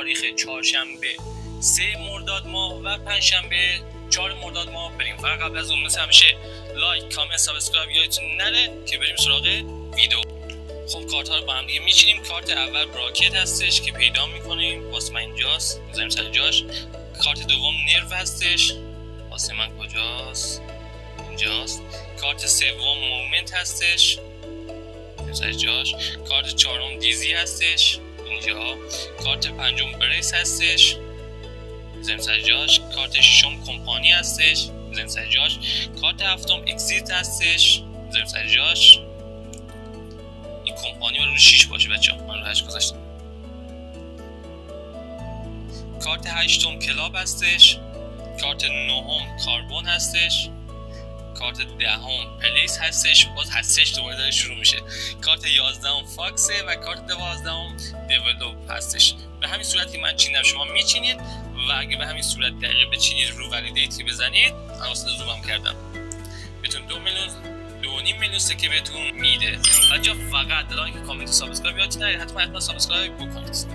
تاریخ چهارشنبه 3 مرداد ماه و پنجشنبه 4 مرداد ماه بریم. فقط قبل از اون مثل همیشه لایک، کامنت، سابسکرایب یادتون نره که بریم سراغ ویدیو. خب کارت ها رو با هم دیگه میچینیم. کارت اول براکت هستش که پیدا میکنیم، واسه من اینجاست، میذاریم سر جاش. کارت دوم نرو هستش، واسه من کجاست؟ اینجاست. کارت سوم مومنت هستش، سر جاش. کارت چهارم دیزی هستش، اینجا. کارت پنجم بریس هستش، میذاریم سر جاش. کارت ششم کمپانی هستش، میذاریم سر جاش. کارت هفتم اکزیت هستش، میذاریم سر جاش. این کمپانی رو 6 باشه بچه‌ها، من رو 8 گذاشتم. کارت هشتم کلاب هستش. کارت نهم کاربون هستش. کارت دهم پلیس هستش، باز هستش دوباره داره شروع میشه. کارت 11ام فاکسه و کارت 12ام دیولوپ هستش. به همین صورتی من چیندم، شما میچینید و اگه به همین صورت دقیق بچینید رو ولیدیتی بزنید، اصلا زومم کردم، بهتون 2.5 میلیون سکه بهتون میده. بچه‌ها فقط لایک، کامنت و سابسکرایب یادتون نره، حتما سابسکرایب بکنید.